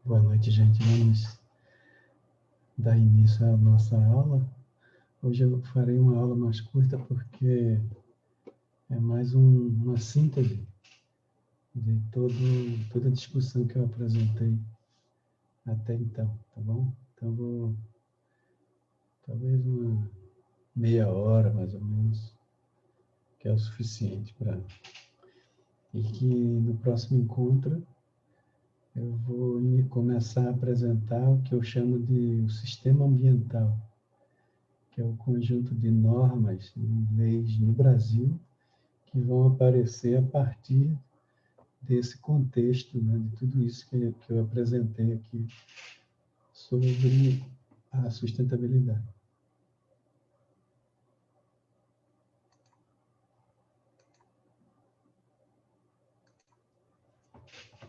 Boa noite, gente. Vamos dar início à nossa aula. Hoje eu farei uma aula mais curta porque é mais uma síntese de toda a discussão que eu apresentei até então, tá bom? Então, talvez uma meia hora, mais ou menos, que é o suficiente para... E que no próximo encontro eu vou começar a apresentar o que eu chamo de o sistema ambiental, que é o conjunto de normas e leis no Brasil que vão aparecer a partir desse contexto, né, de tudo isso que eu apresentei aqui sobre a sustentabilidade.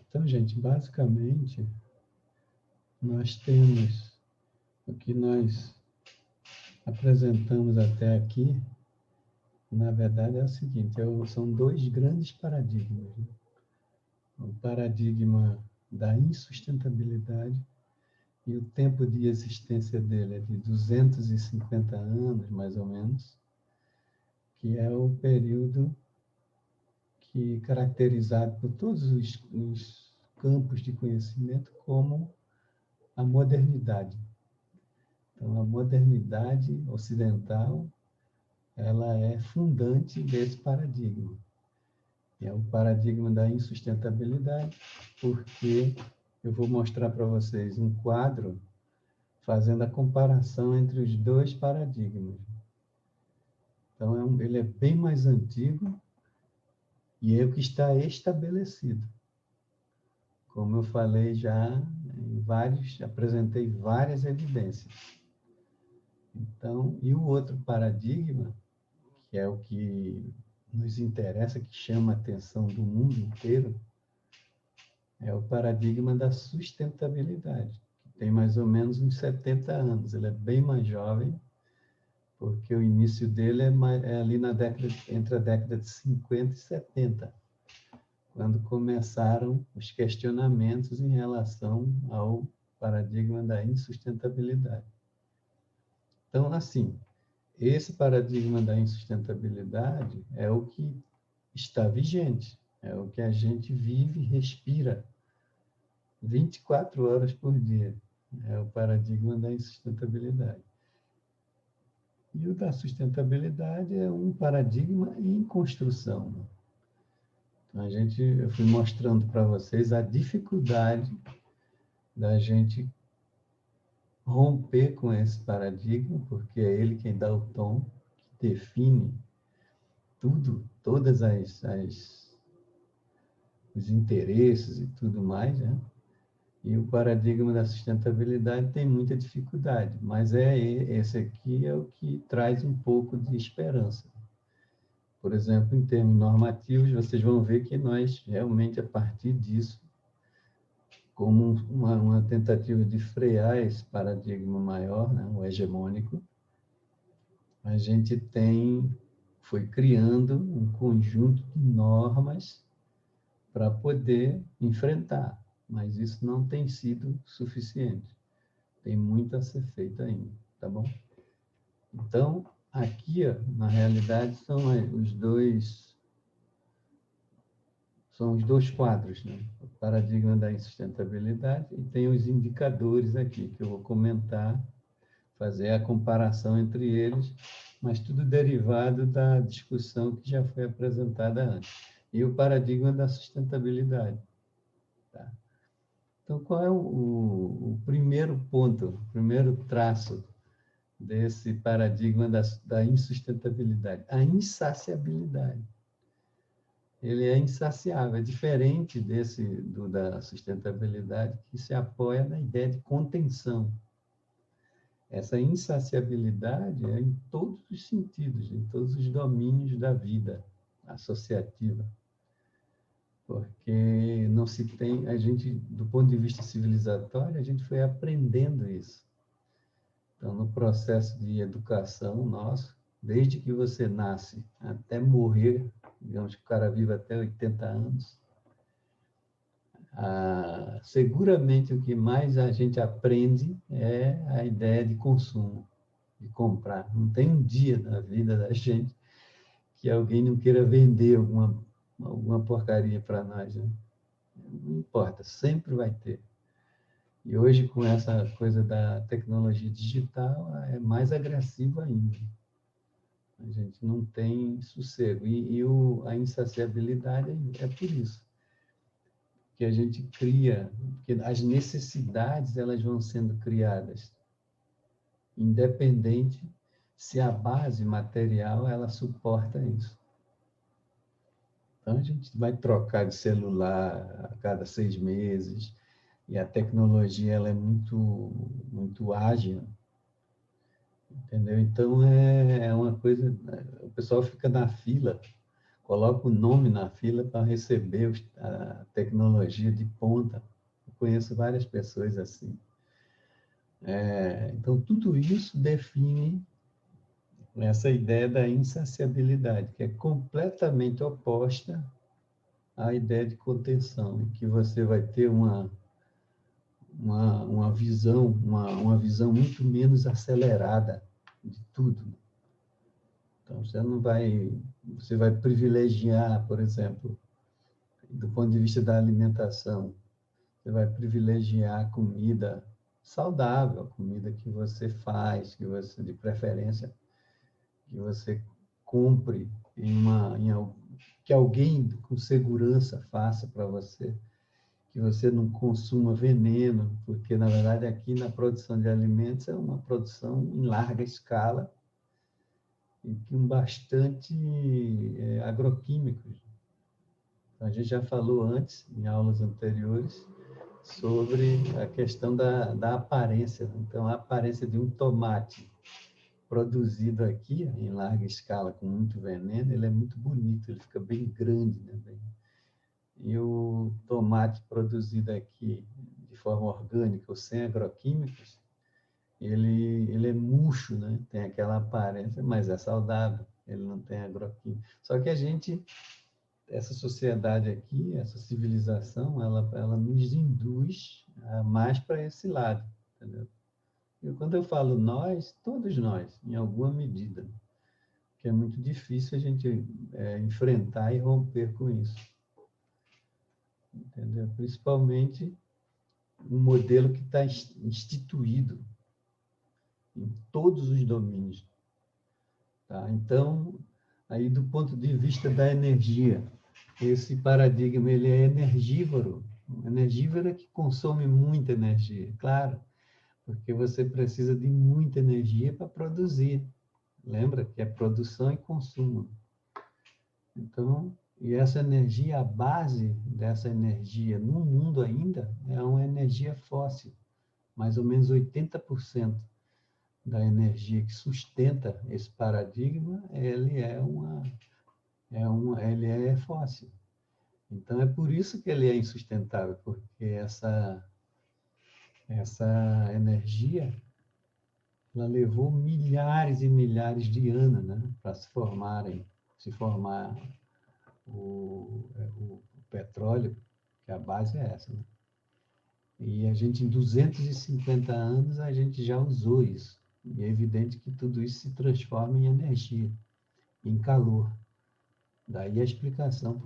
Então, gente, basicamente, nós temos o que nós apresentamos até aqui, na verdade, é o seguinte, são dois grandes paradigmas. Né? O paradigma da insustentabilidade, e o tempo de existência dele é de 250 anos, mais ou menos, que é o período que é caracterizado por todos os campos de conhecimento como a modernidade. Então, a modernidade ocidental, ela é fundante desse paradigma. É o paradigma da insustentabilidade, porque eu vou mostrar para vocês um quadro fazendo a comparação entre os dois paradigmas. Então, ele é bem mais antigo e é o que está estabelecido. Como eu falei já, apresentei várias evidências. Então, e o outro paradigma, que é o que nos interessa, que chama a atenção do mundo inteiro, é o paradigma da sustentabilidade, que tem mais ou menos uns 70 anos. Ele é bem mais jovem, porque o início dele é ali entre a década de 50 e 70, quando começaram os questionamentos em relação ao paradigma da insustentabilidade. Então, assim, esse paradigma da insustentabilidade é o que está vigente, é o que a gente vive e respira 24 horas por dia. É o paradigma da insustentabilidade. E o da sustentabilidade é um paradigma em construção. Então, eu fui mostrando para vocês a dificuldade da gente romper com esse paradigma, porque é ele quem dá o tom, que define tudo, os interesses e tudo mais, né? E o paradigma da sustentabilidade tem muita dificuldade, mas esse aqui é o que traz um pouco de esperança. Por exemplo, em termos normativos, vocês vão ver que nós, realmente, a partir disso, como uma tentativa de frear esse paradigma maior, né, o hegemônico, a gente foi criando um conjunto de normas para poder enfrentar, mas isso não tem sido suficiente. Tem muito a ser feito ainda, tá bom? Então, aqui, ó, na realidade, são os dois quadros, né? O paradigma da insustentabilidade e tem os indicadores aqui, que eu vou comentar, fazer a comparação entre eles, mas tudo derivado da discussão que já foi apresentada antes. E o paradigma da sustentabilidade. Tá? Então, qual é o primeiro ponto, o primeiro traço desse paradigma da insustentabilidade? A insaciabilidade. Ele é insaciável, é diferente da sustentabilidade, que se apoia na ideia de contenção. Essa insaciabilidade é em todos os sentidos, em todos os domínios da vida associativa. Porque não se tem, do ponto de vista civilizatório, a gente foi aprendendo isso. Então, no processo de educação nosso, desde que você nasce até morrer, digamos que o cara vive até 80 anos, seguramente o que mais a gente aprende é a ideia de consumo, de comprar. Não tem um dia na vida da gente que alguém não queira vender alguma porcaria para nós, né? Não importa, sempre vai ter. E hoje, com essa coisa da tecnologia digital, é mais agressivo ainda. A gente não tem sossego. A insaciabilidade é por isso que a gente cria, que as necessidades elas vão sendo criadas, independente se a base material ela suporta isso. Então, a gente vai trocar de celular a cada 6 meses, e a tecnologia ela é muito ágil, entendeu? Então, é uma coisa... O pessoal fica na fila, coloca o nome na fila para receber a tecnologia de ponta. Eu conheço várias pessoas assim. Então, tudo isso define essa ideia da insaciabilidade, que é completamente oposta à ideia de contenção, em que você vai ter uma visão muito menos acelerada de tudo. Então, você vai privilegiar, por exemplo, do ponto de vista da alimentação, você vai privilegiar a comida saudável, a comida que você faz, de preferência, que você compre que alguém com segurança faça para você, que você não consuma veneno, porque, na verdade, aqui na produção de alimentos é uma produção em larga escala e com bastante agroquímicos. Então, a gente já falou antes, em aulas anteriores, sobre a questão da aparência. Então, a aparência de um tomate produzido aqui, em larga escala, com muito veneno, ele é muito bonito, ele fica bem grande, né? E o tomate produzido aqui de forma orgânica ou sem agroquímicos, ele é murcho, né? Tem aquela aparência, mas é saudável, ele não tem agroquímico. Só que essa sociedade aqui, essa civilização, ela nos induz mais para esse lado, entendeu? E quando eu falo nós, todos nós, em alguma medida, que é muito difícil a gente enfrentar e romper com isso, entendeu? Principalmente um modelo que está instituído em todos os domínios, tá? Então, aí do ponto de vista da energia, esse paradigma ele é energívoro, energívoro é que consome muita energia, claro, porque você precisa de muita energia para produzir. Lembra que é produção e consumo. Então, e essa energia, a base dessa energia no mundo ainda é uma energia fóssil. Mais ou menos 80% da energia que sustenta esse paradigma, ele é fóssil. Então, é por isso que ele é insustentável, porque essa energia ela levou milhares e milhares de anos, né, para se formar o petróleo, que a base é essa, né? E a gente, em 250 anos, a gente já usou isso. E é evidente que tudo isso se transforma em energia, em calor. Daí a explicação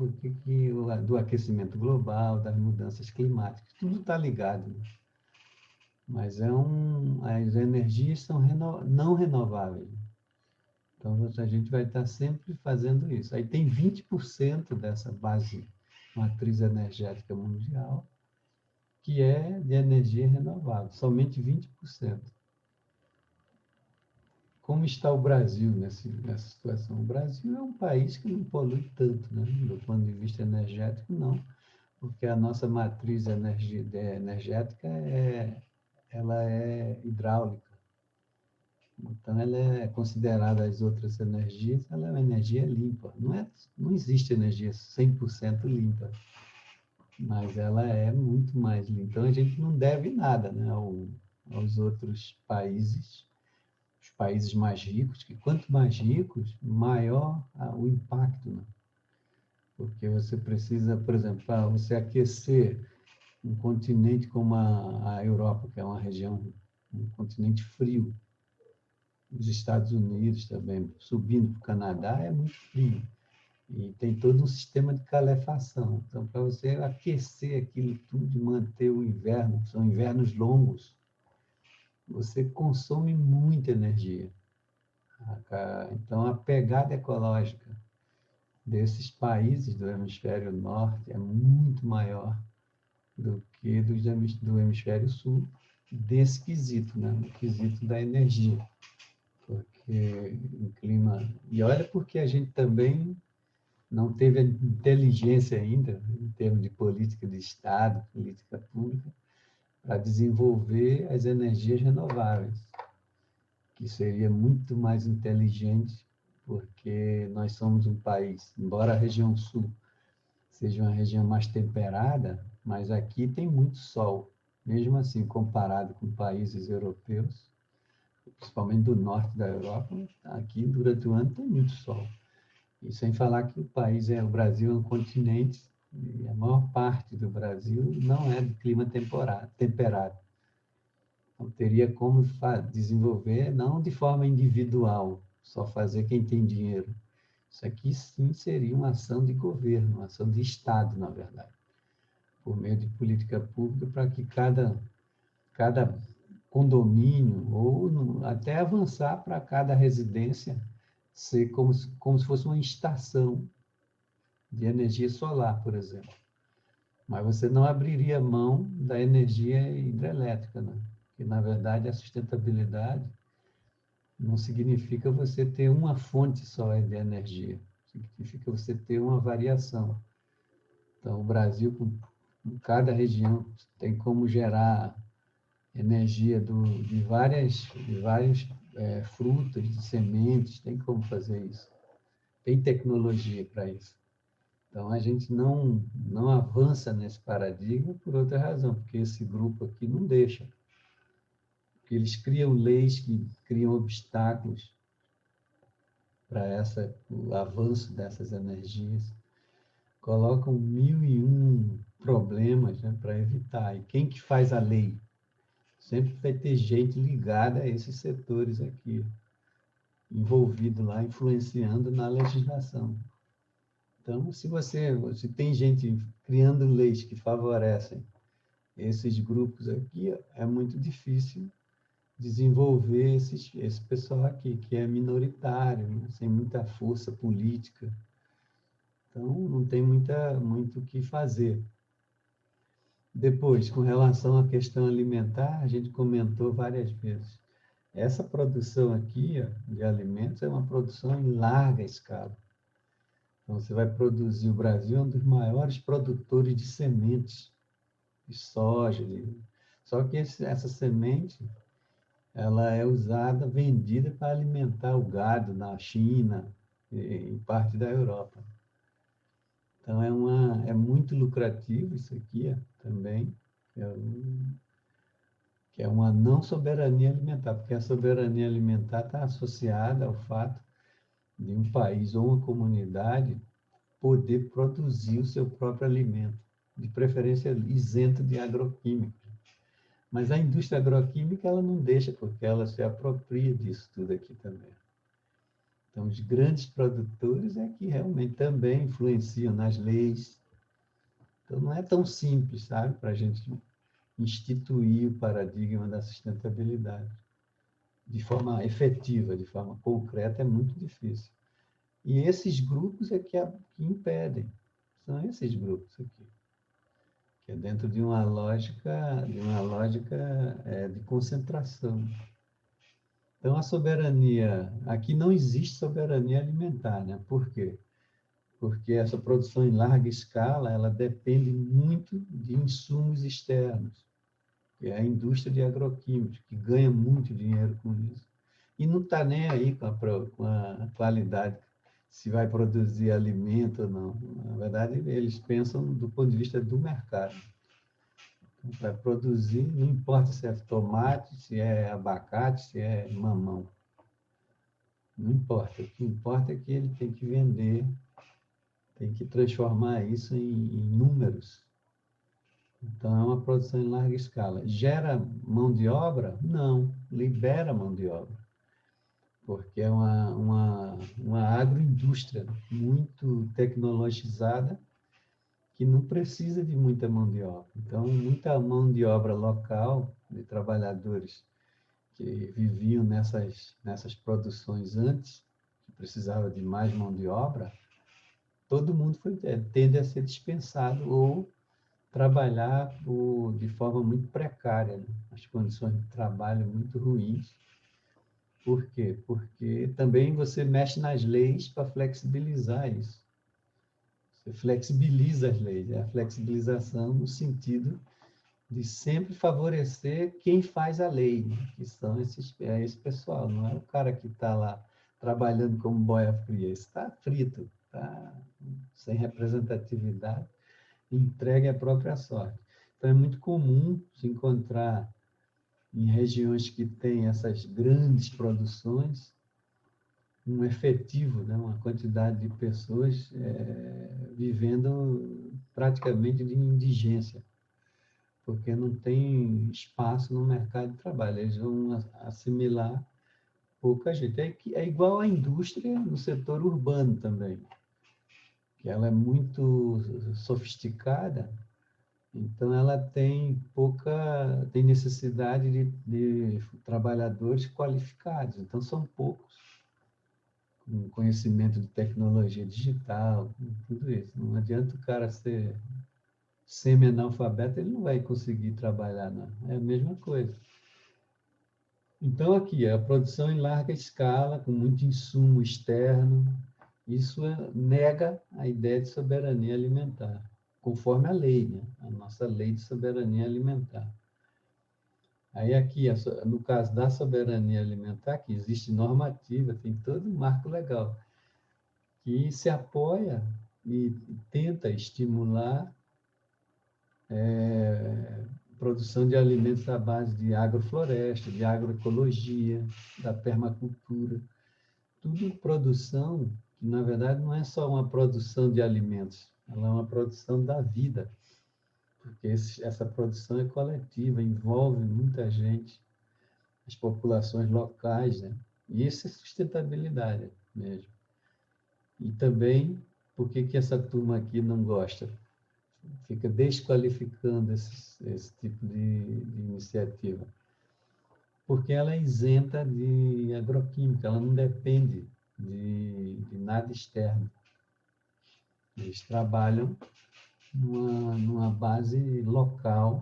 do aquecimento global, das mudanças climáticas, tudo está ligado, né? Mas as energias são não renováveis. Então, a gente vai estar sempre fazendo isso. Aí tem 20% dessa base matriz energética mundial que é de energia renovável, somente 20%. Como está o Brasil nessa situação? O Brasil é um país que não polui tanto, né? Do ponto de vista energético, não, porque a nossa matriz energética ela é hidráulica. Então, ela é considerada as outras energias, ela é uma energia limpa. Não existe energia 100% limpa, mas ela é muito mais limpa. Então, a gente não deve nada, né, aos outros países, os países mais ricos, que quanto mais ricos, maior o impacto, né? Porque você precisa, por exemplo, para você aquecer um continente como a Europa, que é uma região, um continente frio, os Estados Unidos também, subindo para o Canadá, é muito frio. E tem todo um sistema de calefação. Então, para você aquecer aquilo tudo e manter o inverno, são invernos longos, você consome muita energia. Então, a pegada ecológica desses países do hemisfério norte é muito maior do que do hemisfério sul, desse quesito, né? No quesito da energia. Porque o clima. E olha, porque a gente também não teve a inteligência ainda, em termos de política de Estado, política pública, para desenvolver as energias renováveis, que seria muito mais inteligente, porque nós somos um país, embora a região sul seja uma região mais temperada, mas aqui tem muito sol, mesmo assim, comparado com países europeus, principalmente do norte da Europa, aqui durante o ano tem muito sol. E sem falar que o Brasil é um continente, e a maior parte do Brasil não é de clima temperado. Então, teria como desenvolver, não de forma individual, só fazer quem tem dinheiro. Isso aqui sim seria uma ação de governo, uma ação de Estado, na verdade, por meio de política pública para que cada condomínio, ou até avançar para cada residência, ser como se fosse uma estação de energia solar, por exemplo. Mas você não abriria mão da energia hidrelétrica, né? Que, na verdade, a sustentabilidade não significa você ter uma fonte só de energia, significa você ter uma variação. Então, o Brasil, com cada região, tem como gerar energia de várias frutas, de sementes, tem como fazer isso. Tem tecnologia para isso. Então, a gente não avança nesse paradigma por outra razão, porque esse grupo aqui não deixa. Porque eles criam leis que criam obstáculos para o avanço dessas energias, colocam 1001 problemas, né, para evitar. E quem que faz a lei? Sempre vai ter gente ligada a esses setores aqui, envolvido lá, influenciando na legislação. Então, se tem gente criando leis que favorecem esses grupos aqui, é muito difícil desenvolver esse pessoal aqui, que é minoritário, né? Sem muita força política. Então, não tem muito o que fazer. Depois, com relação à questão alimentar, a gente comentou várias vezes. Essa produção aqui, ó, de alimentos é uma produção em larga escala. Então, você vai produzir, o Brasil é um dos maiores produtores de sementes, de soja. Só que essa semente, ela é usada, vendida para alimentar o gado na China, em parte da Europa. Então, é muito lucrativo isso aqui também, que é uma não soberania alimentar, porque a soberania alimentar está associada ao fato de um país ou uma comunidade poder produzir o seu próprio alimento, de preferência isento de agroquímicos. Mas a indústria agroquímica ela não deixa, porque ela se apropria disso tudo aqui também. Então, os grandes produtores é que realmente também influenciam nas leis. Então, não é tão simples, sabe, para a gente instituir o paradigma da sustentabilidade. De forma efetiva, de forma concreta, é muito difícil. E esses grupos é que impedem. São esses grupos aqui. Que é dentro de uma lógica de concentração. Então, a soberania... Aqui não existe soberania alimentar, né? Por quê? Porque essa produção em larga escala, ela depende muito de insumos externos, que é a indústria de agroquímicos, que ganha muito dinheiro com isso. E não está nem aí com a qualidade, se vai produzir alimento ou não. Na verdade, eles pensam do ponto de vista do mercado. Então, vai produzir, não importa se é tomate, se é abacate, se é mamão. Não importa. O que importa é que ele tem que vender, tem que transformar isso em números. Então, é uma produção em larga escala. Gera mão de obra? Não, libera mão de obra, porque é uma agroindústria muito tecnologizada que não precisa de muita mão de obra. Então, muita mão de obra local, de trabalhadores que viviam nessas produções antes, que precisava de mais mão de obra, todo mundo tende a ser dispensado ou trabalhar de forma muito precária, né? As condições de trabalho muito ruins. Por quê? Porque também você mexe nas leis para flexibilizar isso. Você flexibiliza as leis, é a flexibilização no sentido de sempre favorecer quem faz a lei, né? Que são esse pessoal, não é o cara que está lá trabalhando como boia fria, está frito, está sem representatividade, entregue à própria sorte. Então, é muito comum se encontrar em regiões que têm essas grandes produções, um efetivo, né, uma quantidade de pessoas vivendo praticamente de indigência, porque não tem espaço no mercado de trabalho. Eles vão assimilar pouca gente. É igual à indústria no setor urbano também, que ela é muito sofisticada, então ela tem necessidade de trabalhadores qualificados. Então são poucos com conhecimento de tecnologia digital, tudo isso. Não adianta o cara ser semi-analfabeto, ele não vai conseguir trabalhar, não. É a mesma coisa. Então, aqui, a produção em larga escala, com muito insumo externo, isso nega a ideia de soberania alimentar, conforme a lei, né? A nossa lei de soberania alimentar. Aí, aqui, no caso da soberania alimentar, que existe normativa, tem todo um marco legal, que se apoia e tenta estimular produção de alimentos à base de agrofloresta, de agroecologia, da permacultura. Tudo produção que, na verdade, não é só uma produção de alimentos, ela é uma produção da vida, porque essa produção é coletiva, envolve muita gente, as populações locais, né? E isso é sustentabilidade mesmo. E também, por que essa turma aqui não gosta? Fica desqualificando esse tipo de iniciativa. Porque ela é isenta de agroquímica, ela não depende de nada externo. Eles trabalham numa base local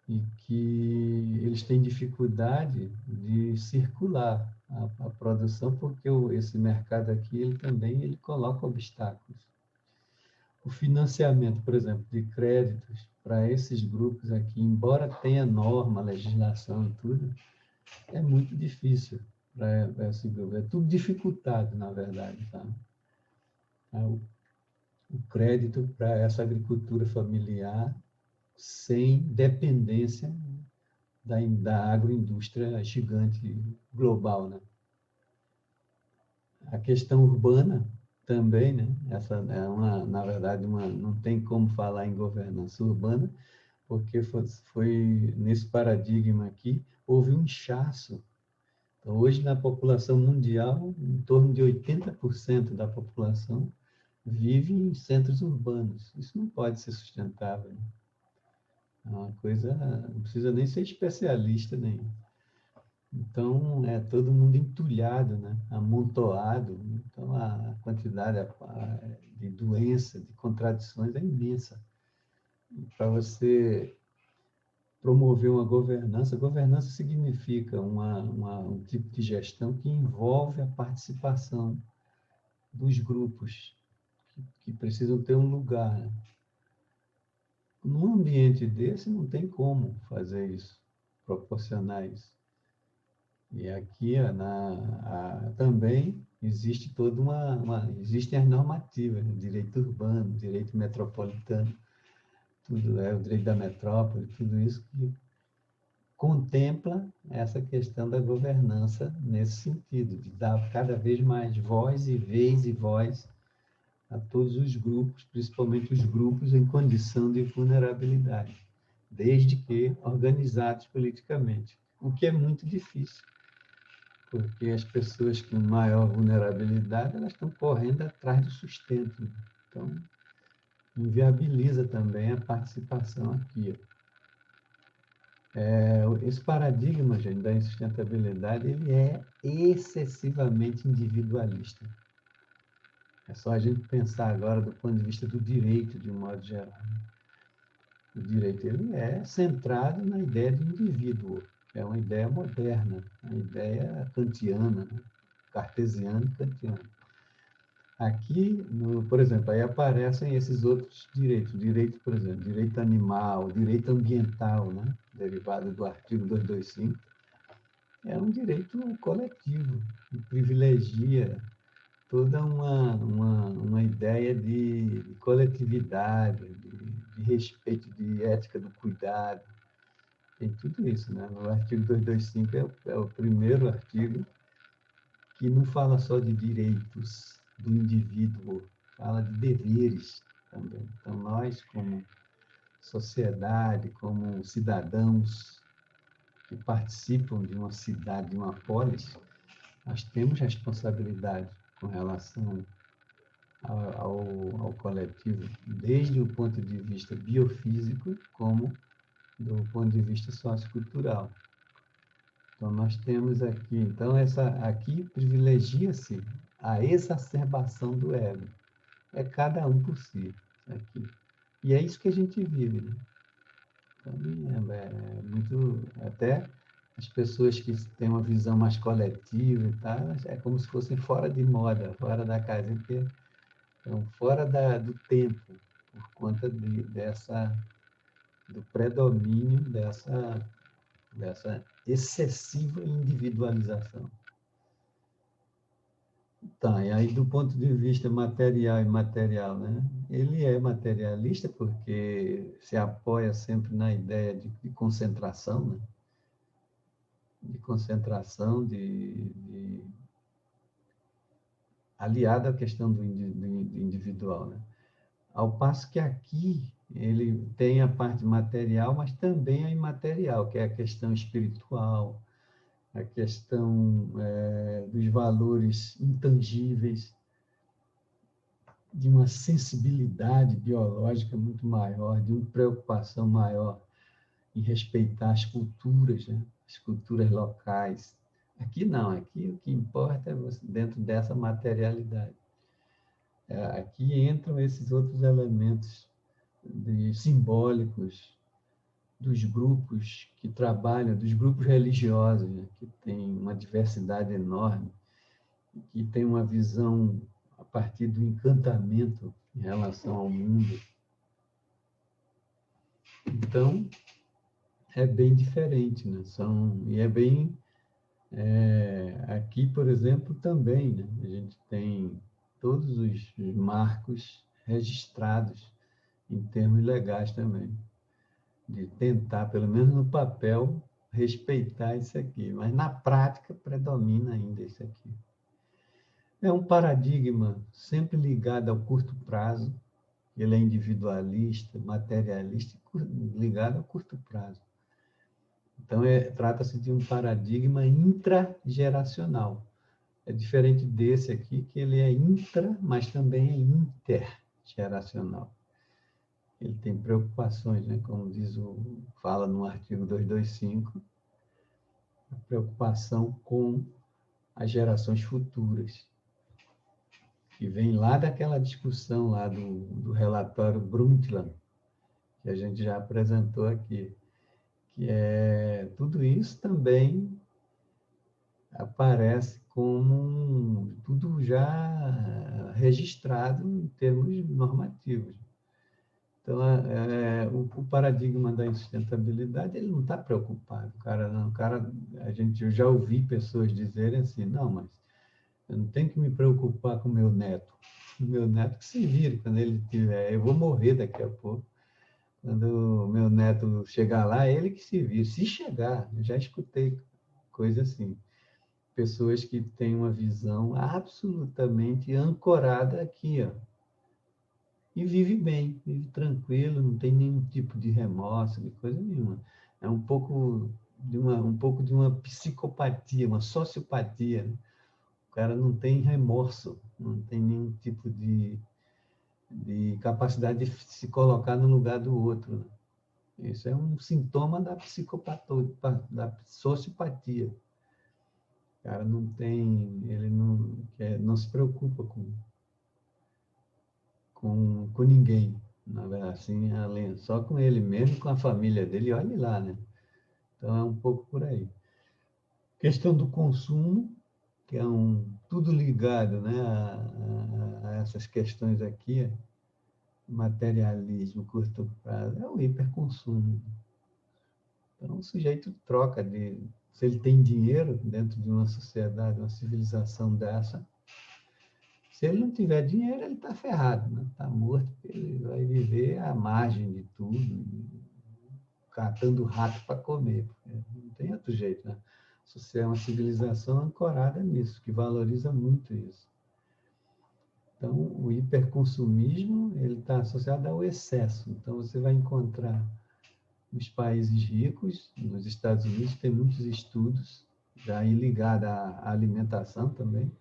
e que eles têm dificuldade de circular a produção, porque esse mercado aqui ele coloca obstáculos. O financiamento, por exemplo, de créditos para esses grupos aqui, embora tenha norma, legislação e tudo, é muito difícil para esse grupo. É tudo dificultado, na verdade. Tá? O crédito para essa agricultura familiar sem dependência da agroindústria gigante global, né? A questão urbana também, né? Essa é na verdade, não tem como falar em governança urbana, porque foi nesse paradigma aqui, houve um inchaço. Então, hoje, na população mundial, em torno de 80% da população vive em centros urbanos. Isso não pode ser sustentável. Né? É uma coisa, não precisa nem ser especialista nenhum. Então, é todo mundo entulhado, né? Amontoado. Então, a quantidade de doença, de contradições é imensa. Para você promover uma governança significa um tipo de gestão que envolve a participação dos grupos, que precisam ter um lugar. Né? Num ambiente desse, não tem como fazer isso, proporcionar isso. E aqui também existe existem as normativas, né? Direito urbano, direito metropolitano, tudo o direito da metrópole, tudo isso que contempla essa questão da governança nesse sentido, de dar cada vez mais voz e vez e voz a todos os grupos, principalmente os grupos em condição de vulnerabilidade, desde que organizados politicamente, o que é muito difícil, porque as pessoas com maior vulnerabilidade, elas estão correndo atrás do sustento. Então, inviabiliza também a participação aqui. Esse paradigma, gente, da insustentabilidade, ele é excessivamente individualista. É só a gente pensar agora do ponto de vista do direito, de um modo geral. O direito ele é centrado na ideia do indivíduo. É uma ideia moderna, uma ideia kantiana, né? Cartesiana e kantiana. Aqui, por exemplo, aí aparecem esses outros direitos. Direito, por exemplo, direito animal, direito ambiental, né? Derivado do artigo 225. É um direito coletivo, que privilegia toda uma ideia de coletividade, de respeito, de ética do cuidado. Tem tudo isso, né? No artigo 225 é o primeiro artigo que não fala só de direitos do indivíduo, fala de deveres também. Então, nós, como sociedade, como cidadãos que participam de uma cidade, de uma polis, nós temos responsabilidade com relação ao coletivo, desde o ponto de vista biofísico, como do ponto de vista sociocultural. Então, nós temos aqui, aqui privilegia-se a exacerbação do ego. É cada um por si, aqui. E é isso que a gente vive, né? Então, é muito, até as pessoas que têm uma visão mais coletiva e tal, é como se fossem fora de moda, fora da casa, porque estão fora do tempo, por conta do predomínio dessa excessiva individualização. Tá, e aí do ponto de vista material e imaterial, né? Ele é materialista porque se apoia sempre na ideia de concentração, né? De concentração, aliada à questão do individual, né? Ao passo que aqui ele tem a parte material, mas também a imaterial, que é a questão espiritual, a questão dos valores intangíveis, de uma sensibilidade biológica muito maior, de uma preocupação maior em respeitar as culturas, né? As culturas locais. Aqui não, aqui o que importa é você, dentro dessa materialidade. Aqui entram esses outros elementos simbólicos dos grupos que trabalham, dos grupos religiosos, né? Que tem uma diversidade enorme, que tem uma visão a partir do encantamento em relação ao mundo. Então, é bem diferente, né? E é bem... aqui, por exemplo, também, né? A gente tem todos os marcos registrados em termos legais também, de tentar, pelo menos no papel, respeitar isso aqui. Mas, na prática, predomina ainda isso aqui. É um paradigma sempre ligado ao curto prazo. Ele é individualista, materialista, ligado ao curto prazo. Então, trata-se de um paradigma intrageracional. É diferente desse aqui, que ele é intra, mas também é intergeracional. Ele tem preocupações, né? Como fala no artigo 225, a preocupação com as gerações futuras, que vem lá daquela discussão lá do relatório Brundtland, que a gente já apresentou aqui, que tudo isso também aparece como tudo já registrado em termos normativos. Então, o paradigma da insustentabilidade, ele não está preocupado. Eu já ouvi pessoas dizerem assim, não, mas eu não tenho que me preocupar com o meu neto. O meu neto que se vire quando ele tiver. Eu vou morrer daqui a pouco. Quando o meu neto chegar lá, ele que se vire. Se chegar, eu já escutei coisa assim. Pessoas que têm uma visão absolutamente ancorada aqui, ó, e vive bem, vive tranquilo, não tem nenhum tipo de remorso, de coisa nenhuma. É um pouco de uma psicopatia, uma sociopatia, né? O cara não tem remorso, não tem nenhum tipo de capacidade de se colocar no lugar do outro, né? Isso é um sintoma da da sociopatia. O cara não tem, ele não se preocupa com ninguém, na verdade, assim, além, só com ele mesmo, com a família dele, olhe lá, né? Então é um pouco por aí. Questão do consumo, que é tudo ligado, né, a essas questões aqui, materialismo, curto prazo, é o hiperconsumo. Então o sujeito troca se ele tem dinheiro dentro de uma sociedade, uma civilização dessa, se ele não tiver dinheiro, ele está ferrado, né? Está morto, ele vai viver à margem de tudo, catando rato para comer, porque não tem outro jeito, né? Isso é uma civilização ancorada nisso, que valoriza muito isso. Então, o hiperconsumismo ele está associado ao excesso. Então, você vai encontrar nos países ricos, nos Estados Unidos, tem muitos estudos, já aí ligado à alimentação também,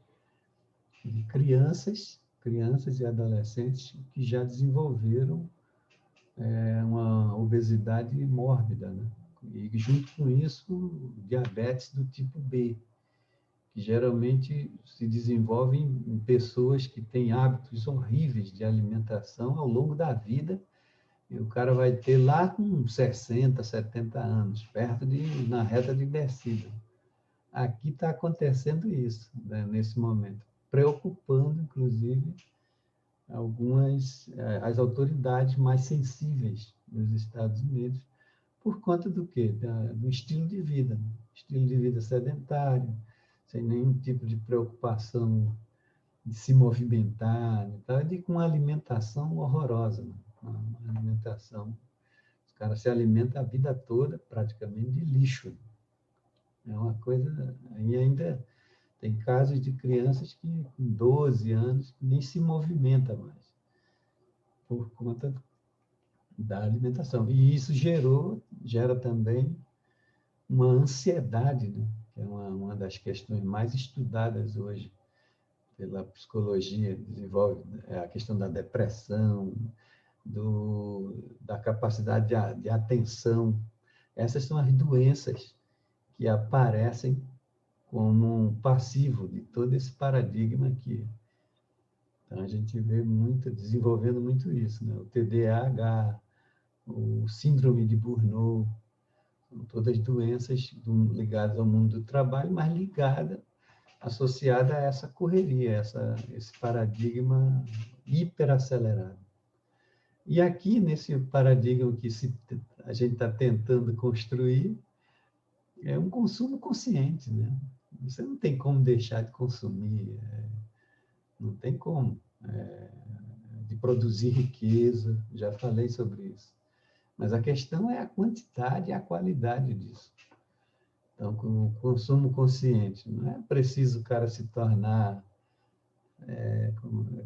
de crianças e adolescentes que já desenvolveram uma obesidade mórbida, né? E junto com isso, diabetes do tipo B, que geralmente se desenvolve em pessoas que têm hábitos horríveis de alimentação ao longo da vida, e o cara vai ter lá com 60, 70 anos, na reta de descida. Aqui está acontecendo isso, né, nesse momento, preocupando, inclusive, as autoridades mais sensíveis nos Estados Unidos, por conta do quê? Do estilo de vida. Né? Estilo de vida sedentário, sem nenhum tipo de preocupação de se movimentar, tá? E com uma alimentação horrorosa. Né? Uma alimentação. Os caras se alimentam a vida toda, praticamente, de lixo. É uma coisa. E ainda tem casos de crianças que, com 12 anos, nem se movimenta mais, por conta da alimentação. E isso gera também uma ansiedade, né? Que é uma das questões mais estudadas hoje pela psicologia, desenvolve a questão da depressão, da capacidade de atenção. Essas são as doenças que aparecem como um passivo de todo esse paradigma aqui. Então, a gente vê desenvolvendo muito isso, né? O TDAH, o síndrome de Burnout, são todas doenças ligadas ao mundo do trabalho, mas associada a essa correria, esse paradigma hiperacelerado. E aqui, nesse paradigma que a gente está tentando construir, é um consumo consciente, né? Você não tem como deixar de consumir, não tem como de produzir riqueza, já falei sobre isso. Mas a questão é a quantidade e a qualidade disso. Então, com o consumo consciente, não é preciso o cara se tornar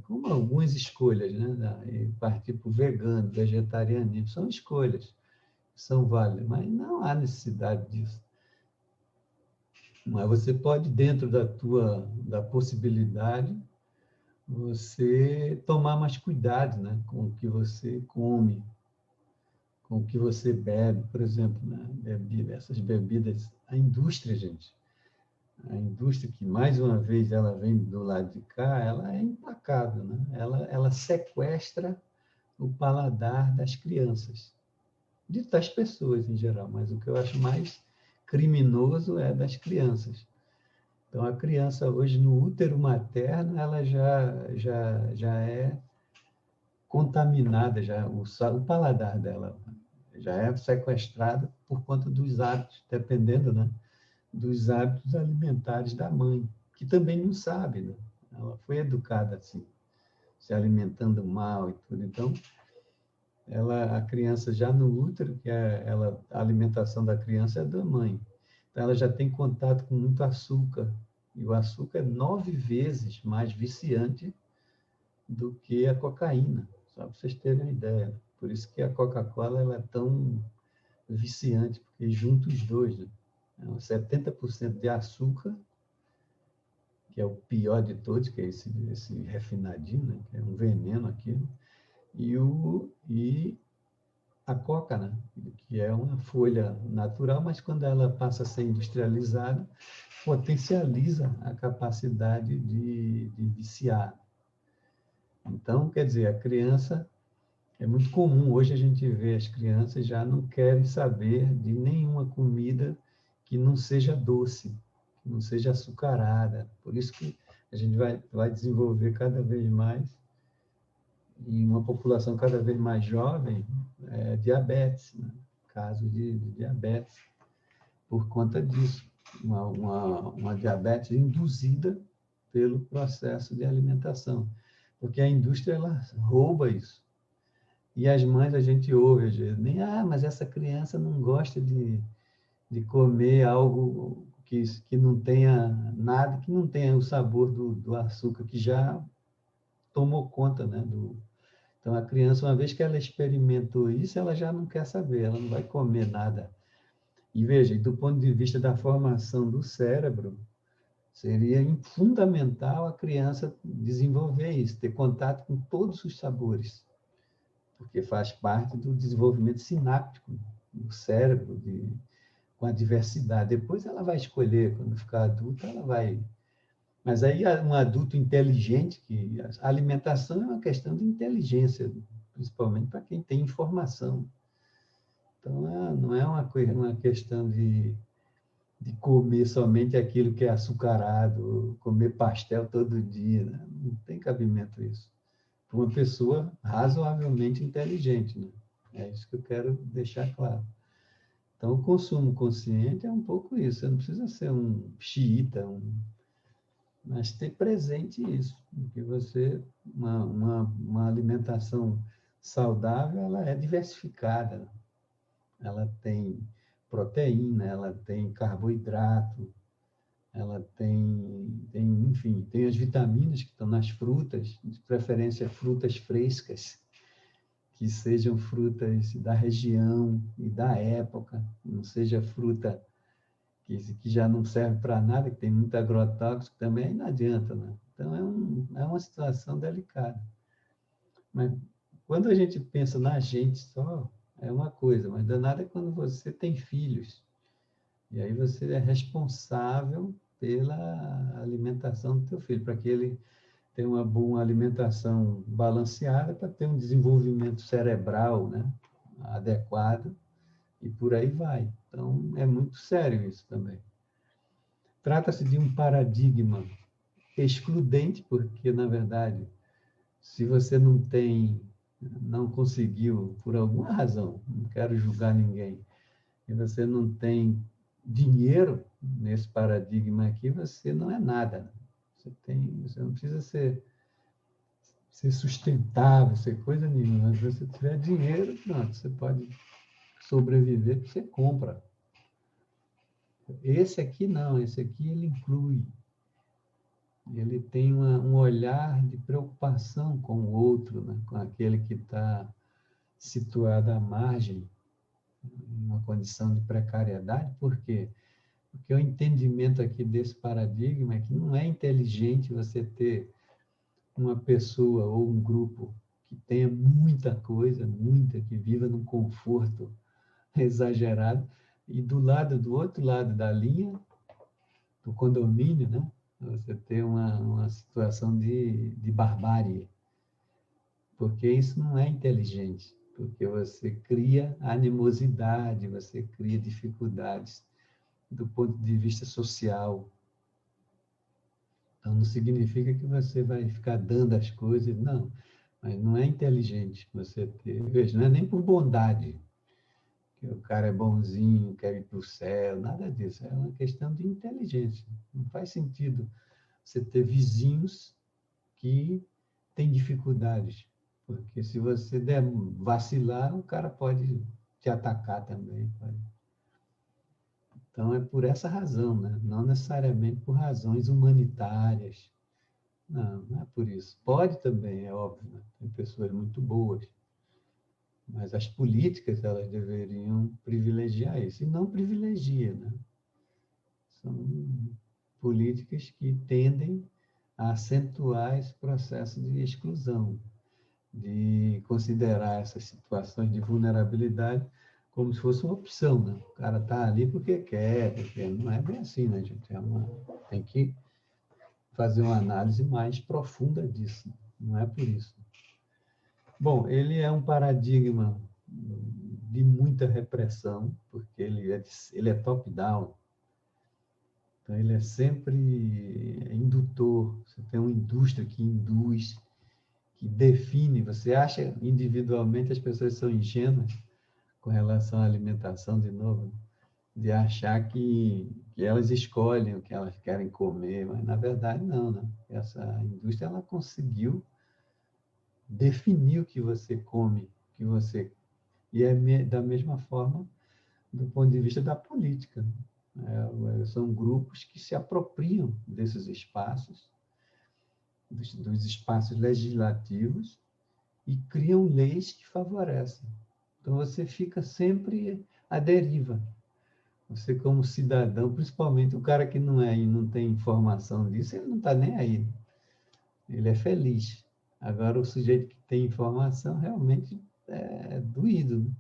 como algumas escolhas, né? E partir para o vegano, vegetarianismo, são escolhas que são válidas, mas não há necessidade disso. Mas você pode, dentro da possibilidade, você tomar mais cuidado, né? Com o que você come, com o que você bebe, por exemplo, né? Essas bebidas, a indústria, gente, a indústria que, mais uma vez, ela vem do lado de cá, ela é implacável, né? Ela sequestra o paladar das crianças, das pessoas em geral, mas o que eu acho mais criminoso é das crianças. Então, a criança hoje, no útero materno, ela já é contaminada, o paladar dela já é sequestrado por conta dos hábitos, dependendo, né, dos hábitos alimentares da mãe, que também não sabe, né? Ela foi educada assim, se alimentando mal e tudo. Então, a criança já no útero, a alimentação da criança é da mãe. Então, ela já tem contato com muito açúcar, e o açúcar é 9 vezes mais viciante do que a cocaína. Só para vocês terem uma ideia. Por isso que a Coca-Cola ela é tão viciante, porque junta os dois, né? 70% de açúcar, que é o pior de todos, que é esse refinadinho, né? Que é um veneno aqui, e a coca, né? Que é uma folha natural, mas quando ela passa a ser industrializada, potencializa a capacidade de viciar. Então, quer dizer, a criança, é muito comum hoje a gente ver as crianças já não querem saber de nenhuma comida que não seja doce, que não seja açucarada. Por isso que a gente vai desenvolver cada vez mais, em uma população cada vez mais jovem, diabetes, né? Casos de diabetes, por conta disso. Uma diabetes induzida pelo processo de alimentação. Porque a indústria ela rouba isso. E as mães a gente ouve, às vezes, nem, mas essa criança não gosta de comer algo que não tenha nada, que não tenha o sabor do açúcar, que já tomou conta, né? Então, a criança, uma vez que ela experimentou isso, ela já não quer saber, ela não vai comer nada. E veja, do ponto de vista da formação do cérebro, seria fundamental a criança desenvolver isso, ter contato com todos os sabores, porque faz parte do desenvolvimento sináptico do cérebro, com a diversidade. Depois ela vai escolher, quando ficar adulta, ela vai. Mas aí um adulto inteligente, que a alimentação é uma questão de inteligência, principalmente para quem tem informação. Então, não é uma questão de comer somente aquilo que é açucarado, comer pastel todo dia, né? Não tem cabimento isso. Para uma pessoa razoavelmente inteligente, né? É isso que eu quero deixar claro. Então, o consumo consciente é um pouco isso. Você não precisa ser um xiita, mas ter presente isso, que uma alimentação saudável, ela é diversificada. Ela tem proteína, ela tem carboidrato, ela enfim, tem as vitaminas que estão nas frutas, de preferência frutas frescas, que sejam frutas da região e da época, não seja fruta que já não serve para nada, que tem muito agrotóxico também, aí não adianta, né? Então, é uma situação delicada. Mas quando a gente pensa na gente só, é uma coisa, mas danada é quando você tem filhos. E aí você é responsável pela alimentação do teu filho, para que ele tenha uma boa alimentação balanceada, para ter um desenvolvimento cerebral, né, adequado, e por aí vai. Então, é muito sério isso também. Trata-se de um paradigma excludente, porque, na verdade, se você não conseguiu, por alguma razão, não quero julgar ninguém, e você não tem dinheiro nesse paradigma aqui, você não é nada. Você não precisa ser sustentável, ser coisa nenhuma. Se você tiver dinheiro, pronto, você pode sobreviver, você compra. Esse aqui não, esse aqui ele inclui. Ele tem um olhar de preocupação com o outro, né? Com aquele que está situado à margem, em uma condição de precariedade. Por quê? Porque o entendimento aqui desse paradigma é que não é inteligente você ter uma pessoa ou um grupo que tenha muita coisa, que viva num conforto exagerado, e do outro lado da linha, do condomínio, né? Você ter uma situação de barbárie, porque isso não é inteligente, porque você cria animosidade, você cria dificuldades do ponto de vista social. Então, não significa que você vai ficar dando as coisas, não. Mas não é inteligente você ter. Veja, não é nem por bondade, que o cara é bonzinho, quer ir para o céu, nada disso. É uma questão de inteligência. Não faz sentido você ter vizinhos que têm dificuldades, porque se você der vacilar, o cara pode te atacar também. Então, é por essa razão, né? Não necessariamente por razões humanitárias, Não, não é por isso. Pode também, é óbvio, né? Tem pessoas muito boas, mas as políticas elas deveriam privilegiar isso, e não privilegia, né? São políticas que tendem a acentuar esse processo de exclusão, de considerar essas situações de vulnerabilidade como se fosse uma opção, né? O cara está ali porque quer, porque não é bem assim, né, gente? Tem que fazer uma análise mais profunda disso, não é por isso. Bom, ele é um paradigma de muita repressão, porque ele é top-down, então ele é sempre indutor. Você tem uma indústria que induz, que define. Você acha individualmente as pessoas são ingênuas com relação à alimentação, de novo, de achar que elas escolhem o que elas querem comer, mas na verdade não, né? Essa indústria ela conseguiu definir o que você come, que você e é da mesma forma do ponto de vista da política. São grupos que se apropriam desses espaços, dos espaços legislativos e criam leis que favorecem. Então você fica sempre à deriva. Você como cidadão, principalmente o cara que não é e não tem informação disso, ele não está nem aí. Ele é feliz. Agora o sujeito que tem informação realmente é doído, né?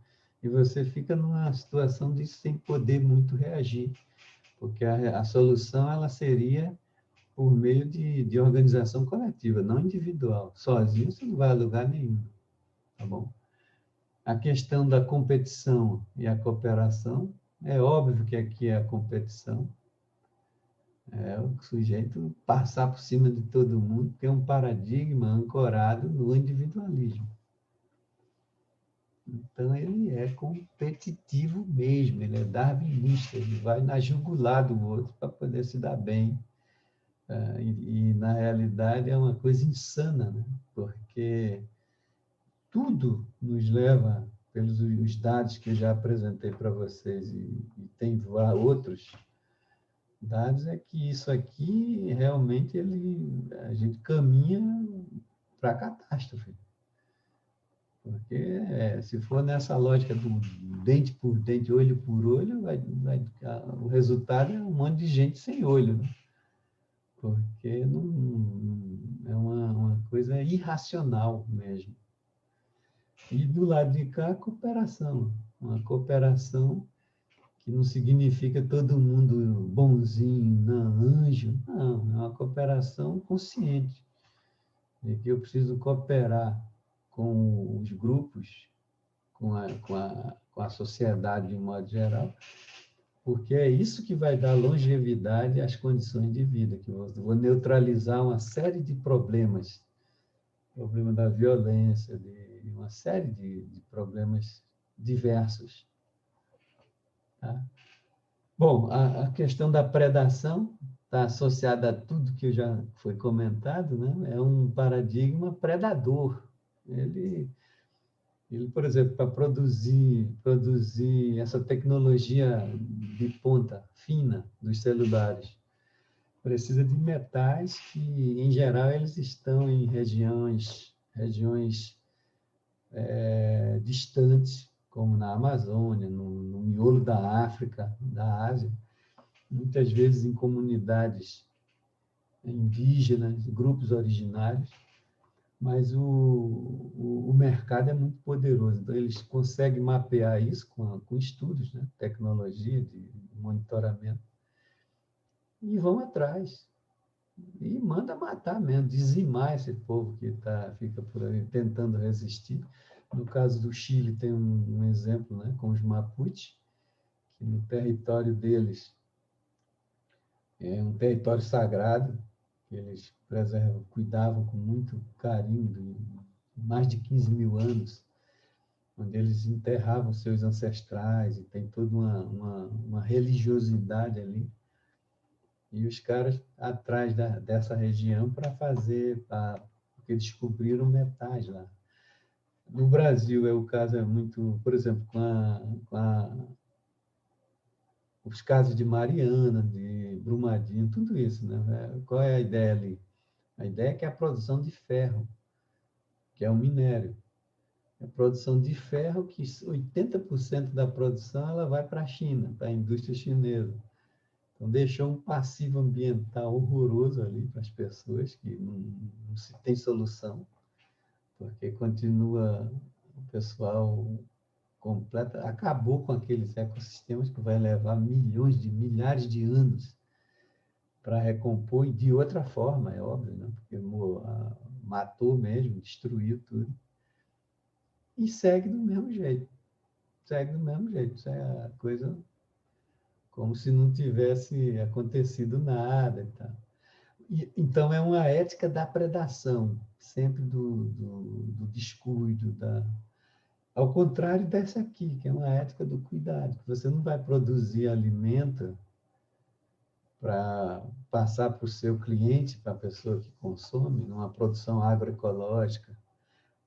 E você fica numa situação de sem poder muito reagir, porque a solução ela seria por meio de organização coletiva, não individual. Sozinho você não vai a lugar nenhum, tá bom? A questão da competição e a cooperação, é óbvio que aqui é a competição, é o sujeito passar por cima de todo mundo, tem um paradigma ancorado no individualismo. Então, ele é competitivo mesmo, ele é darwinista, ele vai na jugular do outro para poder se dar bem. E, na realidade, é uma coisa insana, né? Porque tudo nos leva, pelos os dados que eu já apresentei para vocês, e tem outros dados, é que isso aqui, realmente, a gente caminha para a catástrofe. Porque se for nessa lógica do dente por dente, olho por olho, o resultado é um monte de gente sem olho, né? Porque é uma coisa irracional mesmo. E do lado de cá, a cooperação. Uma cooperação que não significa todo mundo bonzinho, não, anjo. Não, é uma cooperação consciente, de que eu preciso cooperar com os grupos, com a sociedade de um modo geral, porque é isso que vai dar longevidade às condições de vida, que eu vou neutralizar uma série de problemas, problema da violência, de uma série de problemas diversos. Tá? Bom, a questão da predação está associada a tudo que já foi comentado, né? É um paradigma predador. Ele, por exemplo, para produzir essa tecnologia de ponta fina dos celulares, precisa de metais que, em geral, eles estão em regiões distantes, como na Amazônia, no miolo da África, da Ásia, muitas vezes em comunidades indígenas, grupos originários, mas o mercado é muito poderoso, então eles conseguem mapear isso com estudos, né? Tecnologia de monitoramento, e vão atrás, e manda matar mesmo, dizimar esse povo que fica por aí tentando resistir. No caso do Chile, tem um exemplo, né, com os Mapuche, que no território deles é um território sagrado, que eles cuidavam com muito carinho, de mais de 15 mil anos, onde eles enterravam seus ancestrais, e tem toda uma religiosidade ali. E os caras atrás dessa região porque descobriram metais lá. No Brasil, o caso é muito, por exemplo, os casos de Mariana, de Brumadinho, tudo isso, né? Qual é a ideia ali? A ideia é que é a produção de ferro, que é o minério. A produção de ferro, que 80% da produção ela vai para a China, para a indústria chinesa. Então, deixou um passivo ambiental horroroso ali para as pessoas, que não se tem solução, porque continua o pessoal completa, acabou com aqueles ecossistemas que vai levar milhares de anos para recompor, e de outra forma, é óbvio, né? Porque matou mesmo, destruiu tudo. E segue do mesmo jeito. Segue do mesmo jeito. Isso é a coisa como se não tivesse acontecido nada. E tal. Então, é uma ética da predação, sempre do descuido, ao contrário dessa aqui, que é uma ética do cuidado. Você não vai produzir alimento para passar para o seu cliente, para a pessoa que consome, numa produção agroecológica,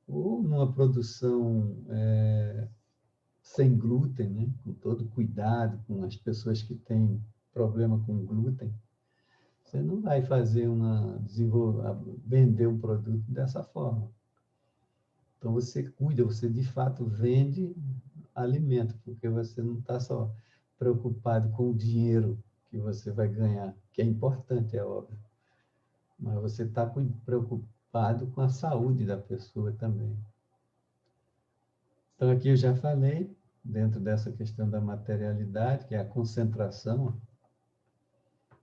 ou numa produção sem glúten, né? Com todo cuidado com as pessoas que têm problema com glúten. Você não vai fazer vender um produto dessa forma. Então, você cuida, você de fato vende alimento, porque você não está só preocupado com o dinheiro que você vai ganhar, que é importante, é óbvio, mas você está preocupado com a saúde da pessoa também. Então, aqui eu já falei, dentro dessa questão da materialidade, que é a concentração.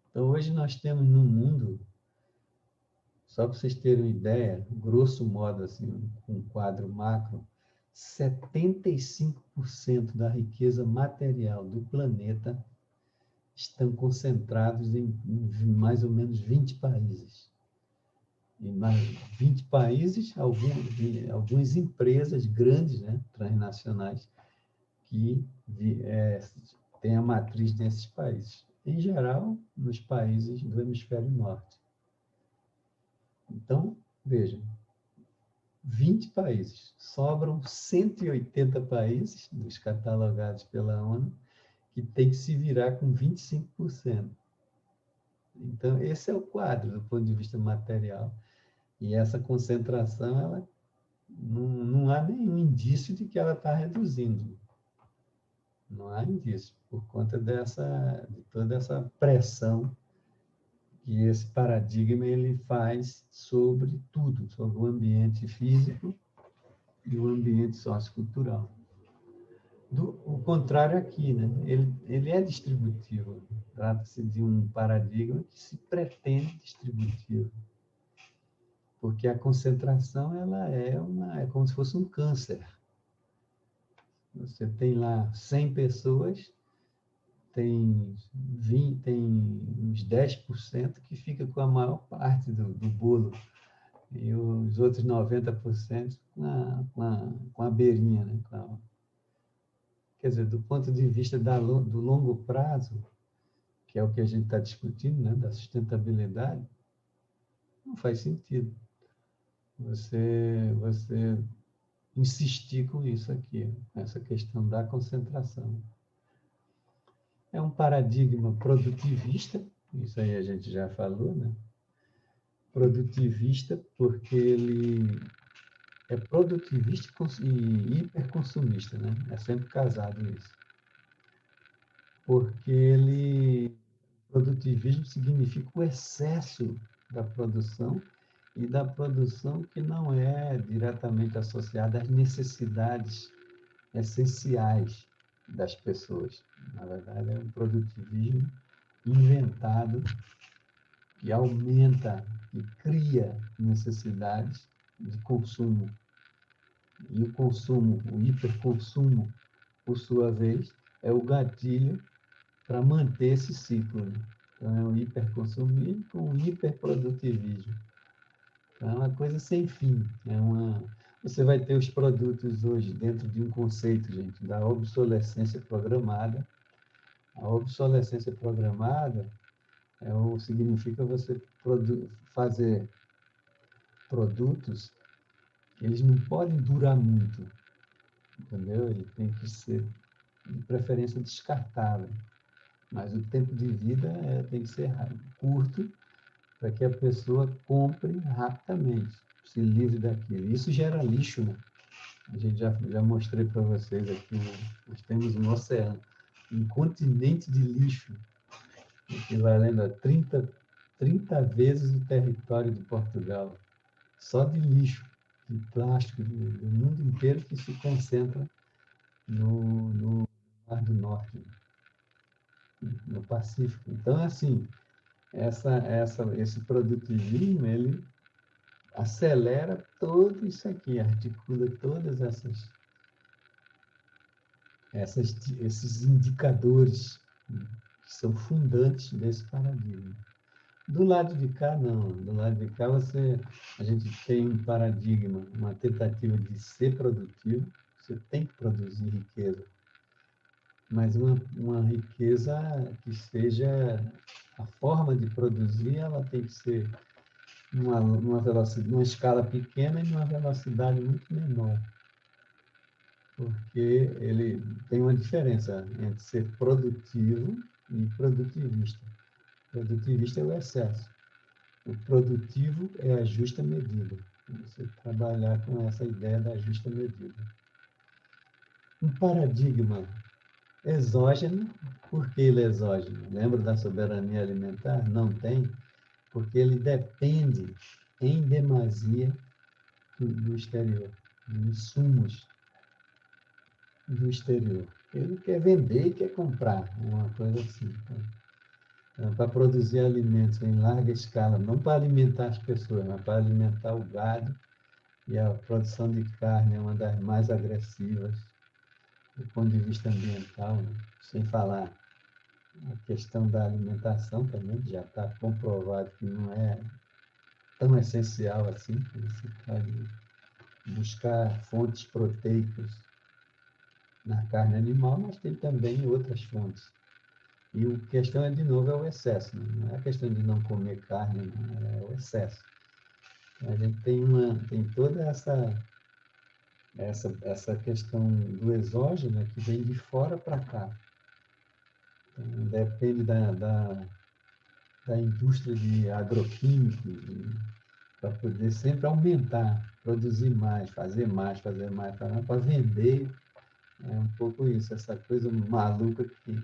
Então, hoje nós temos no mundo, só para vocês terem uma ideia, grosso modo, assim, um quadro macro, 75% da riqueza material do planeta estão concentrados em mais ou menos 20 países. Em mais 20 países, algumas empresas grandes, né, transnacionais, que têm a matriz nesses países. Em geral, nos países do hemisfério norte. Então, vejam, 20 países. Sobram 180 países, dos catalogados pela ONU, que tem que se virar com 25%. Então, esse é o quadro do ponto de vista material. E essa concentração, ela não há nenhum indício de que ela está reduzindo. Não há indício, por conta de toda essa pressão que esse paradigma ele faz sobre tudo, sobre o ambiente físico e o ambiente sociocultural. O contrário aqui, né? Ele é distributivo. Trata-se de um paradigma que se pretende distributivo. Porque a concentração ela é como se fosse um câncer. Você tem lá 100 pessoas, tem uns 10% que fica com a maior parte do bolo, e os outros 90% com a beirinha, né? Quer dizer, do ponto de vista do longo prazo, que é o que a gente está discutindo, né? Da sustentabilidade, não faz sentido você insistir com isso aqui, essa questão da concentração. É um paradigma produtivista, isso aí a gente já falou, né? Produtivista porque ele é produtivista e hiperconsumista, né? É sempre casado isso. Porque produtivismo significa o excesso da produção e da produção que não é diretamente associada às necessidades essenciais das pessoas. Na verdade, é um produtivismo inventado que aumenta e cria necessidades de consumo. E o consumo, o hiperconsumo, por sua vez, é o gatilho para manter esse ciclo. Então, é um hiperconsumismo com um hiperprodutivismo. Então, é uma coisa sem fim. Você vai ter os produtos hoje dentro de um conceito, gente, da obsolescência programada. A obsolescência programada significa você fazer produtos que eles não podem durar muito, entendeu? Ele tem que ser, de preferência, descartável. Mas o tempo de vida tem que ser curto para que a pessoa compre rapidamente, se livre daquilo. Isso gera lixo, né? A gente já mostrei para vocês aqui, nós temos um oceano, um continente de lixo, equivalendo a 30 vezes o território de Portugal, só de lixo, de plástico, do mundo inteiro que se concentra no Mar do Norte, no Pacífico. Então, assim, esse produtivismo, ele acelera tudo isso aqui, articula todas esses indicadores que são fundantes desse paradigma. Do lado de cá, não. Do lado de cá, a gente tem um paradigma, uma tentativa de ser produtivo. Você tem que produzir riqueza, mas uma riqueza que seja a forma de produzir, ela tem que ser numa velocidade, numa escala pequena e numa velocidade muito menor, porque ele tem uma diferença entre ser produtivo e produtivista. Produtivista é o excesso. O produtivo é a justa medida. Você trabalhar com essa ideia da justa medida. Um paradigma exógeno, por que ele é exógeno? Lembra da soberania alimentar? Não tem, porque ele depende em demasia do exterior, de insumos do exterior. Ele quer vender e quer comprar, uma coisa assim. Então, para produzir alimentos em larga escala, não para alimentar as pessoas, mas para alimentar o gado, e a produção de carne é uma das mais agressivas do ponto de vista ambiental, né? Sem falar a questão da alimentação também, que já está comprovado que não é tão essencial assim, você pode buscar fontes proteicas na carne animal, mas tem também outras fontes. E a questão é, de novo, é o excesso, né? Não é a questão de não comer carne, não, é o excesso. A gente tem toda essa questão do exógeno que vem de fora para cá. Então, depende da indústria de agroquímicos, para poder sempre aumentar, produzir mais, para vender. É um pouco isso, essa coisa maluca que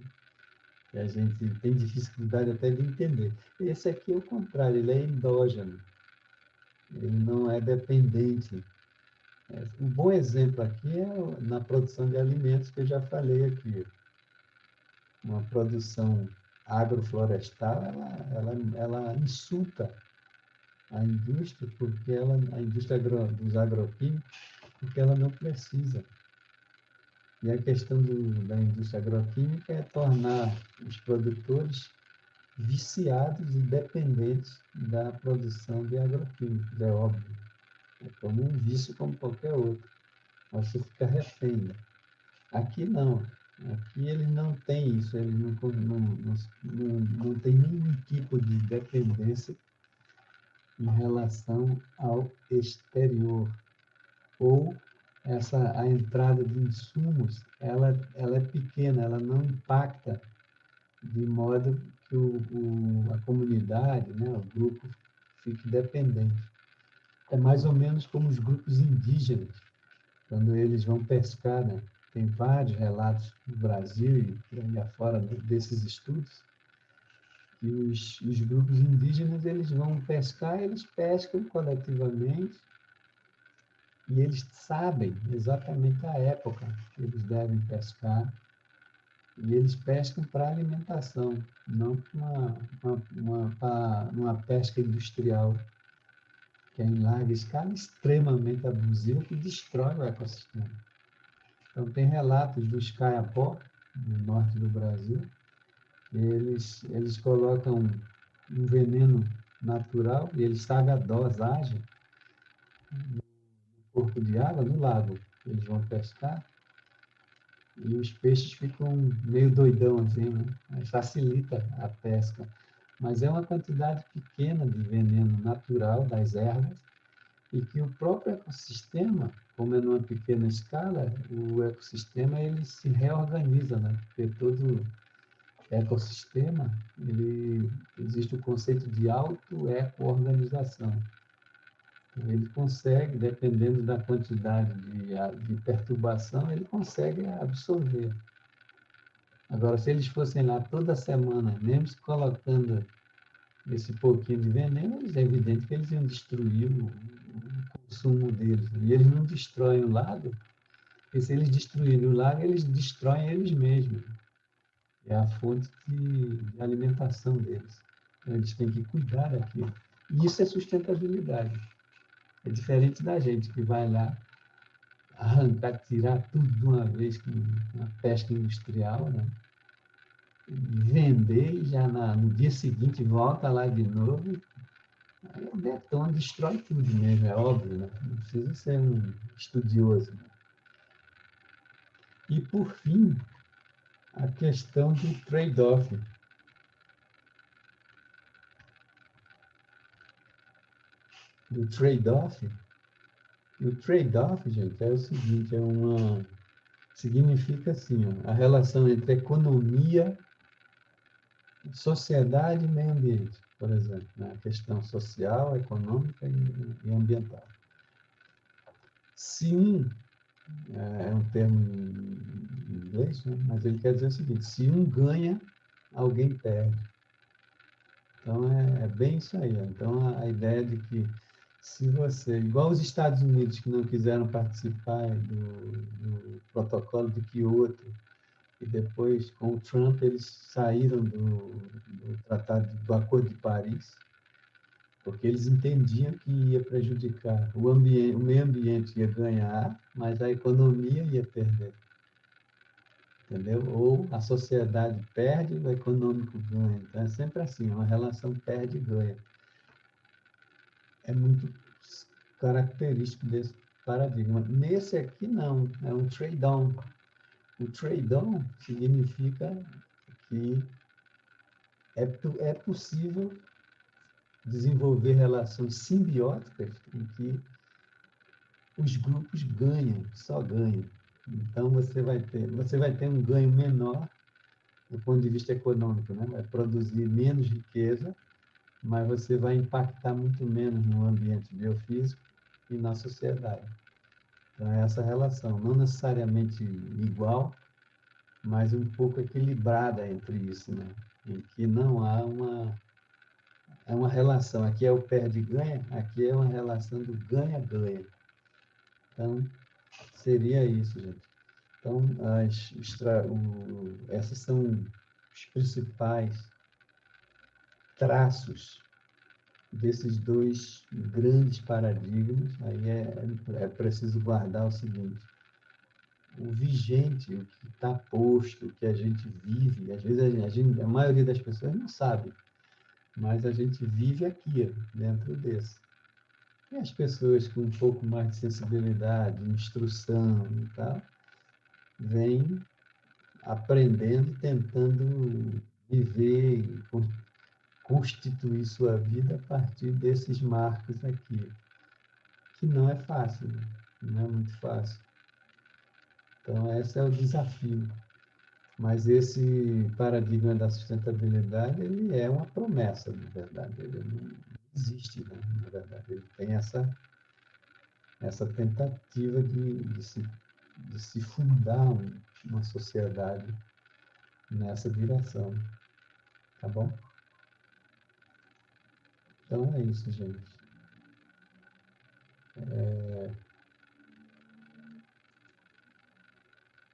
a gente tem dificuldade até de entender. Esse aqui é o contrário, ele é endógeno, ele não é dependente. Um bom exemplo aqui é na produção de alimentos, que eu já falei aqui. Uma produção agroflorestal, ela insulta a indústria, a indústria dos agroquímicos, porque ela não precisa. E a questão da indústria agroquímica é tornar os produtores viciados e dependentes da produção de agroquímicos, é óbvio. É como um vício como qualquer outro. Você fica refém. Aqui não. Aqui ele não tem isso, ele não tem nenhum tipo de dependência em relação ao exterior. Ou a entrada de insumos, ela é pequena, ela não impacta de modo que a comunidade, né, o grupo, fique dependente. É mais ou menos como os grupos indígenas, quando eles vão pescar, né? Tem vários relatos no Brasil e por aí afora desses estudos, que os grupos indígenas eles vão pescar, eles pescam coletivamente e eles sabem exatamente a época que eles devem pescar e eles pescam para alimentação, não para uma pesca industrial, que é em larga escala, extremamente abusiva, que destrói o ecossistema. Então, tem relatos dos caiapó, no norte do Brasil, eles colocam um veneno natural, e eles sabem a dosagem no corpo de água, no lago. Eles vão pescar, e os peixes ficam meio doidão, assim, né? Mas facilita a pesca. Mas é uma quantidade pequena de veneno natural das ervas, e que o próprio ecossistema, como é numa pequena escala, o ecossistema ele se reorganiza, né? Porque ecossistema, existe o conceito de auto-eco-organização. Ele consegue, dependendo da quantidade de perturbação, ele consegue absorver. Agora, se eles fossem lá toda semana, mesmo se colocando esse pouquinho de veneno, é evidente que eles iam destruir o consumo deles. E eles não destroem o lago, porque se eles destruírem o lago, eles destroem eles mesmos. É a fonte de alimentação deles. Então, eles têm que cuidar daquilo. E isso é sustentabilidade. É diferente da gente que vai lá arrancar, tirar tudo de uma vez com uma pesca industrial, né? Vender e já no dia seguinte volta lá de novo. Aí o detona, destrói tudo mesmo, é óbvio, né? Não precisa ser um estudioso. Né? E, por fim, a questão do trade-off. Do trade-off. E o trade-off, gente, é o seguinte, significa assim, ó, a relação entre economia, sociedade e meio ambiente, por exemplo, né? A questão social, econômica e ambiental. Se é um termo em inglês, né? Mas ele quer dizer o seguinte, se um ganha, alguém perde. Então, é bem isso aí. Então, a ideia de que se você, igual os Estados Unidos, que não quiseram participar do protocolo de Kyoto, e depois, com o Trump, eles saíram do do Acordo de Paris, porque eles entendiam que ia prejudicar o meio ambiente ia ganhar, mas a economia ia perder. Entendeu? Ou a sociedade perde, o econômico ganha. Então, é sempre assim, uma relação perde e ganha. É muito característico desse paradigma. Nesse aqui, não, é um trade-on. O trade-on significa que é possível desenvolver relações simbióticas em que os grupos ganham, só ganham. Então, você vai ter um ganho menor do ponto de vista econômico, né? Vai produzir menos riqueza, mas você vai impactar muito menos no ambiente biofísico e na sociedade. Então, é essa relação, não necessariamente igual, mas um pouco equilibrada entre isso, né? Em que não há uma relação. Aqui é o perde-ganha, aqui é uma relação do ganha-ganha. Então, seria isso, gente. Então, essas são os principais traços desses dois grandes paradigmas. Aí é preciso guardar o seguinte: o vigente, o que está posto, o que a gente vive, às vezes a maioria das pessoas não sabe, mas a gente vive aqui, dentro desse. E as pessoas com um pouco mais de sensibilidade, instrução e tal, vêm aprendendo, tentando viver e constituir sua vida a partir desses marcos aqui, que não é fácil, né? Não é muito fácil. Então, esse é o desafio. Mas esse paradigma da sustentabilidade, ele é uma promessa, na verdade. Ele não existe, né? Na verdade. Ele tem essa tentativa de se fundar uma sociedade nessa direção. Tá bom? Então é isso, gente.